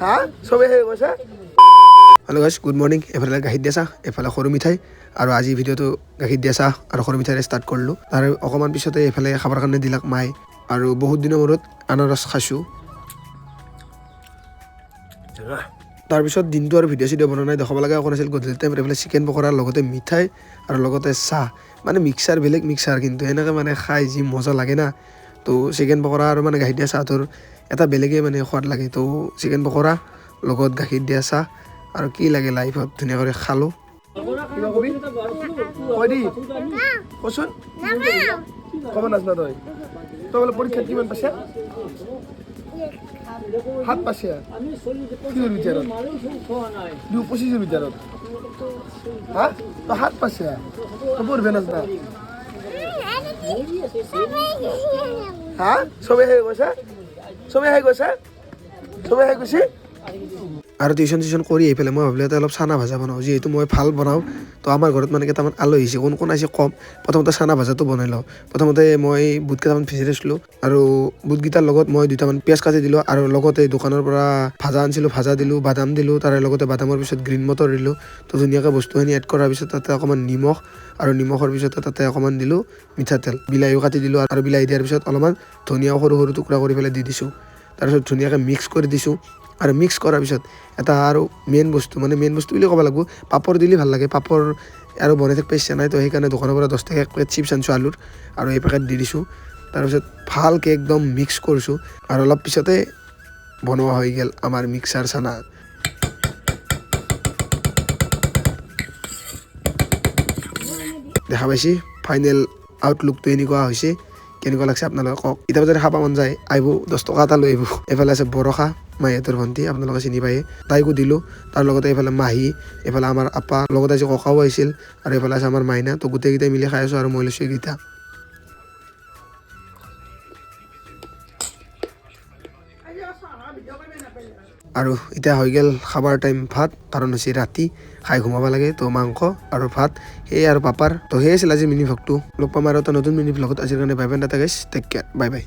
হা সবে হৈ গৈছে। হেল্ল' গাইছ, গুড মৰ্ণিং। এফালে গাখীৰ দিয়া চাহ, এফালে সৰু মিঠাই। আৰু আজি ভিডিঅ'টো গাখীৰ দিয়া চাহ আৰু সৰু মিঠাইৰে ষ্টাৰ্ট কৰিলোঁ। তাৰ অকণমান পিছতে এইফালে খাবৰ কাৰণে দিলাক মায়ে। আৰু বহুত দিনৰ মূৰত আনাৰস খাইছোঁ। তাৰপিছত দিনটো আৰু ভিডিঅ' চিডিঅ' বনোৱা নাই, দেখাব লগা অকণ আছিল। গধূলি টাইমত এইফালে চিকেন পকৰাৰ লগতে মিঠাই আৰু লগতে চাহ, মানে মিক্সাৰ বেলেগ মিক্সাৰ, কিন্তু এনেকৈ মানে খাই যি মজা লাগে না। তো চিকেন পকৰা আৰু মানে গাখীৰ দিয়া চাহটোৰ এটা বেলেগেই মানে সোৱাদ লাগে। তো চিকেন পকৰা লগত গাখীৰ দিয়া চাহ আৰু কি লাগে লাইফত ধুনীয়া কৰি খালোঁ। কিবা কবি কৈ দি কচোন, ক'ব নাজানা তই বোলে পৰীক্ষাত কিমান পাইছে? 7 পাইছে। কিহৰ ভিতৰত? 25ৰ ভিতৰত। হা তই 7 পাইছে, তই পঢ়িব নাজানা? হা চবে হৈ গৈছে, চবে হৈ গৈছে, চবে হৈ গৈছে। আৰু টিউশ্যন কৰি আহি পেলাই মই ভাবিলোঁ অলপ চানা ভাজা বনাওঁ, যিহেতু মই ভাল বনাওঁ। তো আমাৰ ঘৰত মানে কেইটামান আলহী আহিছে, কোন কোন আহিছে কম। প্ৰথমতে চানা ভাজাটো বনাই লওঁ। প্ৰথমতে মই বুট কেইটামান ভিজাই থৈছিলোঁ, আৰু বুটকেইটাৰ লগত মই দুটামান পিঁয়াজ কাটি দিলোঁ, আৰু লগতে দোকানৰ পৰা ভাজা আনিছিলোঁ, ভাজা দিলোঁ, বাদাম দিলোঁ, তাৰে লগতে বাদামৰ পিছত গ্ৰীণ মটৰ দিলোঁ। তো ধুনীয়াকৈ বস্তুখিনি এড কৰাৰ পিছত তাতে অকণমান নিমখ, আৰু নিমখৰ পিছতে তাতে অকণমান দিলোঁ মিঠাতেল, বিলাহীও কাটি দিলোঁ, আৰু বিলাহী দিয়াৰ পিছত অলপমান ধনিয়াও সৰু সৰু টুকুৰা কৰি পেলাই দি দিছোঁ। তাৰপিছত ধুনীয়াকৈ মিক্স কৰি দিছোঁ। আৰু মিক্স কৰাৰ পিছত এটা আৰু মেইন বস্তু বুলি ক'ব লাগিব, পাপৰ দিলে ভাল লাগে। পাপৰ আৰু বনাই থাকিব ইচ্ছা নাই, তো সেইকাৰণে দোকানৰ পৰা 10 টকা এক পেকেট চিপছ আনিছোঁ আলুৰ, আৰু এই পেকেট দি দিছোঁ। তাৰপিছত ভালকৈ একদম মিক্স কৰিছোঁ, আৰু অলপ পিছতে বনোৱা হৈ গ'ল আমাৰ মিক্সাৰ চানা। দেখা পাইছে ফাইনেল আউটলুকটো এনেকুৱা হৈছে। কেনেকুৱা লাগছে আপোনালোকে কওক। এতিয়া যদি খাব মন যায় আহিব, 10 টকা এটা লৈ আহিব। এইফালে আছে বৰষা, মাহীহঁতৰ ভণ্টি, আপোনালোকে চিনি পায়ে, তাইকো দিলোঁ। তাৰ লগতে এইফালে মাহী, এইফালে আমাৰ আপা, লগতে আজি ককাও আহিছিল, আৰু এইফালে আছে আমাৰ মাইনা। তো গোটেইকেইটাই মিলি খাই আছোঁ, আৰু মই লৈছোঁ এইকেইটা। আৰু এতিয়া হৈ গ'ল খাবৰ টাইম ভাত, কাৰণ হৈছে ৰাতি খাই ঘুমাব লাগে। তো মাংস আৰু ভাত, সেয়ে আৰু পাপাৰ। তো সেয়ে আছিল আজি মিনি ভ্লগটো। লগ পাম আৰু এটা নতুন মিনি ভ্লগত। আজিৰ কাৰণে বাই বাই, টাটা গাইছ, টেক কেয়াৰ, বাই বাই।